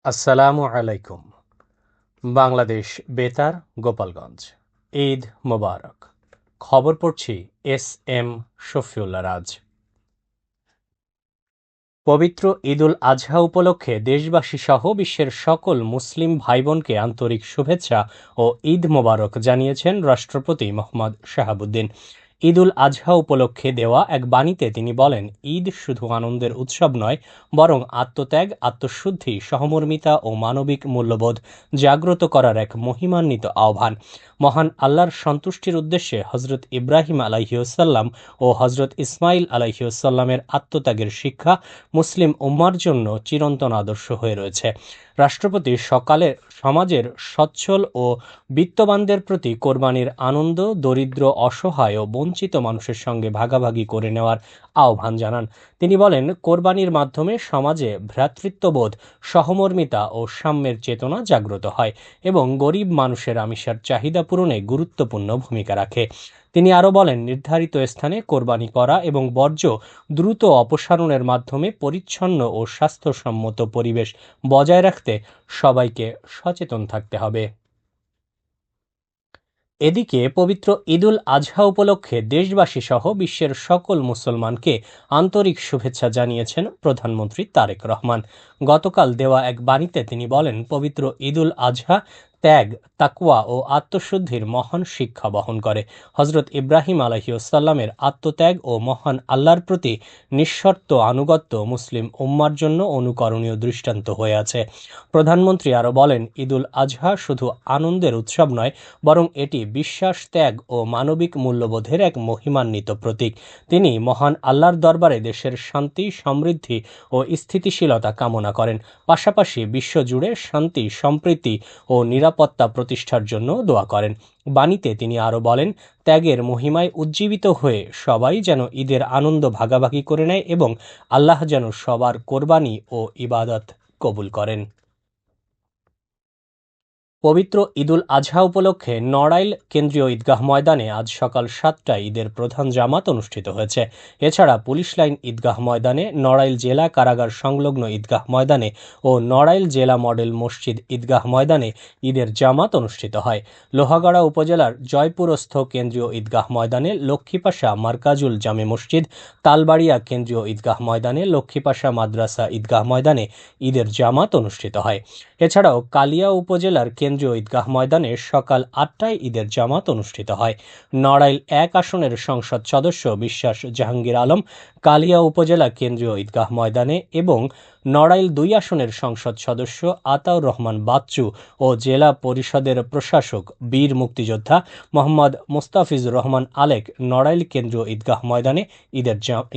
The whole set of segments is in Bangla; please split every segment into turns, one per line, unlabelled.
আসসালামু আলাইকুম। বাংলাদেশ বেতার, গোপালগঞ্জ। ঈদ মোবারক। খবর পড়ছি এস এম শফিউল্লাহ রাজ। পবিত্র ঈদুল আজহা উপলক্ষে দেশবাসী সহ বিশ্বের সকল মুসলিম ভাইবোনকে আন্তরিক শুভেচ্ছা ও ঈদ মোবারক জানিয়েছেন রাষ্ট্রপতি মোহাম্মদ শাহাবুদ্দিন। ঈদুল আজহা উপলক্ষে দেওয়া এক বাণীতে তিনি বলেন, ঈদ শুধু আনন্দের উৎসব নয়, বরং আত্মত্যাগ, আত্মশুদ্ধি, সহমর্মিতা ও মানবিক মূল্যবোধ জাগ্রত করার এক মহিমান্বিত আহ্বান। মহান আল্লাহর সন্তুষ্টির উদ্দেশ্যে হজরত ইব্রাহিম আলাইহিসাল্লাম ও হজরত ইসমাইল আলাইহিসাল্লামের আত্মত্যাগের শিক্ষা মুসলিম উম্মার জন্য চিরন্তন আদর্শ হয়ে রয়েছে। রাষ্ট্রপতি সকালে সমাজের সচ্ছল ও বিত্তবানদের প্রতি কোরবানির আনন্দ দরিদ্র, অসহায় ও বঞ্চিত মানুষের সঙ্গে ভাগাভাগি করে নেওয়ার আহ্বান জানান। তিনি বলেন, কোরবানির মাধ্যমে সমাজে ভ্রাতৃত্ববোধ, সহমর্মিতা ও সাম্যের চেতনা জাগ্রত হয় এবং গরিব মানুষের আমিষের চাহিদা পূরণে গুরুত্বপূর্ণ ভূমিকা রাখে। তিনি আরও বলেন, নির্ধারিত স্থানে কোরবানি করা এবং বর্জ্য দ্রুত অপসারণের মাধ্যমে পরিচ্ছন্ন ও স্বাস্থ্যসম্মত পরিবেশ বজায় রাখতে সবাইকে সচেতন থাকতে হবে। এদিকে পবিত্র ঈদুল আজহা উপলক্ষে দেশবাসী সহ বিশ্বের সকল মুসলমানকে আন্তরিক শুভেচ্ছা জানিয়েছেন প্রধানমন্ত্রী তারেক রহমান। গতকাল দেওয়া এক বাণীতে তিনি বলেন, পবিত্র ঈদুল আজহা ত্যাগ, তাকওয়া ও আত্মশুদ্ধির মহান শিক্ষা বহন করে। হজরত ইব্রাহিম আলাইহিসসালামের আত্মত্যাগ ও মহান আল্লাহর প্রতি নিঃশর্ত আনুগত্য মুসলিম উম্মার জন্য অনুকরণীয় দৃষ্টান্ত হয়ে আছে। প্রধানমন্ত্রী আরও বলেন, ঈদুল আজহা শুধু আনন্দের উৎসব নয়, বরং এটি বিশ্বাস, ত্যাগ ও মানবিক মূল্যবোধের এক মহিমান্বিত প্রতীক। তিনি মহান আল্লাহর দরবারে দেশের শান্তি, সমৃদ্ধি ও স্থিতিশীলতা কামনা করেন, পাশাপাশি বিশ্বজুড়ে শান্তি, সম্প্রীতি ও নিরাপত্তা প্রতিষ্ঠার জন্য দোয়া করেন। বাণীতে তিনি আরও বলেন, ত্যাগের মহিমায় উজ্জীবিত হয়ে সবাই যেন ঈদের আনন্দ ভাগাভাগি করে নেয় এবং আল্লাহ যেন সবার কোরবানি ও ইবাদত কবুল করেন। পবিত্র ঈদুল আজহা উপলক্ষে নড়াইল কেন্দ্রীয় ঈদগাহ ময়দানে আজ সকাল 7টায় ঈদের প্রধান জামাত অনুষ্ঠিত হয়েছে। এছাড়া পুলিশ লাইন ঈদগাহ ময়দানে, নড়াইল জেলা কারাগার সংলগ্ন ঈদগাহ ময়দানে ও নড়াইল জেলা মডেল মসজিদ ঈদগাহ ময়দানে ঈদের জামাত অনুষ্ঠিত হয়। লোহাগাড়া উপজেলার জয়পুরস্থ কেন্দ্রীয় ঈদগাহ ময়দানে, লক্ষ্মীপাশা মার্কাজুল জামে মসজিদ, তালবাড়িয়া কেন্দ্রীয় ঈদগাহ ময়দানে, লক্ষ্মীপাশা মাদ্রাসা ঈদগাহ ময়দানে ঈদের জামাত অনুষ্ঠিত হয়। এছাড়াও কালিয়া উপজেলার কেন্দ্রীয় ঈদগাহ ময়দানে সকাল 8টায় ঈদের জামাত অনুষ্ঠিত হয়। নড়াইল 1 আসনের সংসদ সদস্য বিশ্বাস জাহাঙ্গীর আলম কালিয়া উপজেলা কেন্দ্রীয় ঈদগাহ ময়দানে এবং নড়াইল 2 আসনের সংসদ সদস্য আতাউর রহমান বাচ্চু ও জেলা পরিষদের প্রশাসক বীর মুক্তিযোদ্ধা মোহাম্মদ মোস্তাফিজুর রহমান আলেক নড়াইল কেন্দ্রীয় ঈদগাহ ময়দানে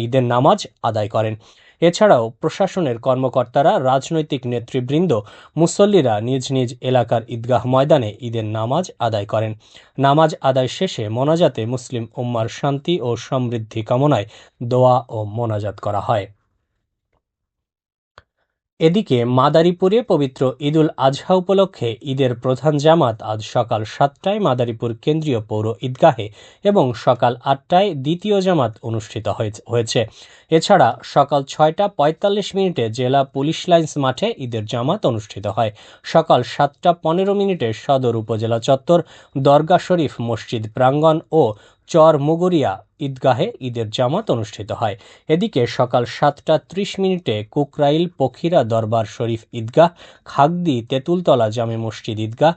ঈদের নামাজ আদায় করেন। এছাড়াও প্রশাসনের কর্মকর্তারা, রাজনৈতিক নেতৃবৃন্দ, মুসল্লিরা নিজ নিজ এলাকার ঈদগাহ ময়দানে ঈদের নামাজ আদায় করেন। নামাজ আদায় শেষে মোনাজাতে মুসলিম উম্মার শান্তি ও সমৃদ্ধি কামনায় দোয়া ও মোনাজাত করা হয়। এদিকে মাদারীপুরে পবিত্র ঈদুল আজহা উপলক্ষে ঈদের প্রধান জামাত আজ সকাল 7টায় মাদারীপুর কেন্দ্রীয় পৌর ঈদগাহে এবং সকাল 8টায় দ্বিতীয় জামাত অনুষ্ঠিত হয়েছে। এছাড়া সকাল 6টা 45 জেলা পুলিশ লাইন্স মাঠে ঈদের জামাত অনুষ্ঠিত হয়। সকাল 7টা 15 সদর উপজেলা চত্বর, দরগা শরীফ মসজিদ প্রাঙ্গণ ও চর মুগরিয়া ঈদগাহে ঈদের জামাত অনুষ্ঠিত হয়। এদিকে সকাল 7টা 30 কুকরাইল পখিরা দরবার শরীফ ঈদগাহ, খাগদি তেঁতুলতলা জামে মসজিদ ঈদগাহ,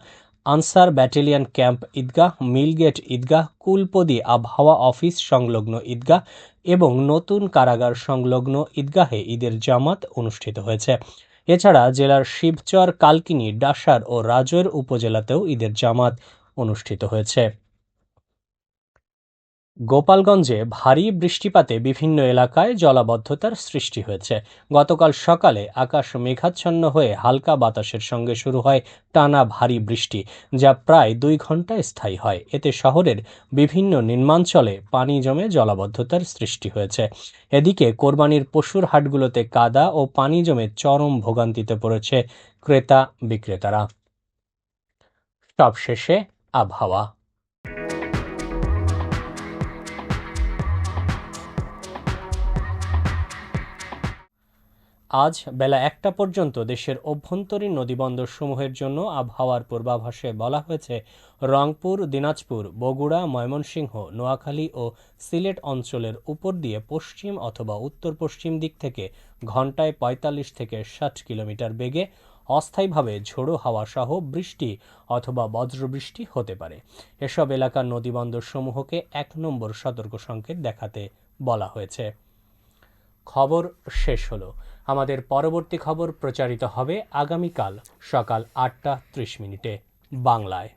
আনসার ব্যাটালিয়ন ক্যাম্প ঈদগাহ, মিলগেট ঈদগাহ, কুলপদি আবহাওয়া অফিস সংলগ্ন ঈদগাহ এবং নতুন কারাগার সংলগ্ন ঈদগাহে ঈদের জামাত অনুষ্ঠিত হয়েছে। এছাড়া জেলার শিবচর, কালকিনি, ডাসার ও রাজৈর উপজেলাতেও ঈদের জামাত অনুষ্ঠিত হয়েছে। গোপালগঞ্জে ভারী বৃষ্টিপাতে বিভিন্ন এলাকায় জলাবদ্ধতার সৃষ্টি হয়েছে। গতকাল সকালে আকাশ মেঘাচ্ছন্ন হয়ে হালকা বাতাসের সঙ্গে শুরু হয় টানা ভারী বৃষ্টি, যা প্রায় 2 ঘন্টা স্থায়ী হয়। এতে শহরের বিভিন্ন নিম্নাঞ্চলে পানি জমে জলাবদ্ধতার সৃষ্টি হয়েছে। এদিকে কোরবানির পশুর হাটগুলোতে কাদা ও পানি জমে চরম ভোগান্তিতে পড়েছে ক্রেতা বিক্রেতারা। সবশেষে আবহাওয়া। আজ বেলা 1টা পর্যন্ত দেশের অভ্যন্তরীণ নদীবন্দরসমূহের জন্য আবহাওয়ার পূর্বাভাসে বলা হয়েছে রংপুর, দিনাজপুর, বগুড়া, ময়মনসিংহ, নোয়াখালী ও সিলেট অঞ্চলের উপর দিয়ে পশ্চিম অথবা উত্তর-পশ্চিম দিক থেকে ঘন্টায় 45 থেকে 60 কিলোমিটার বেগে অস্থায়ীভাবে ঝোড়ো হাওয়া সহ বৃষ্টি অথবা বজ্রবৃষ্টি হতে পারে। এসব এলাকার নদীবন্দরসমূহকে 1 নম্বর সতর্ক সংকেত দেখাতে বলা হয়েছে। খবর শেষ হলো। আমাদের পরবর্তী খবর প্রচারিত হবে আগামীকাল সকাল 8টা 30 মিনিটে বাংলায়।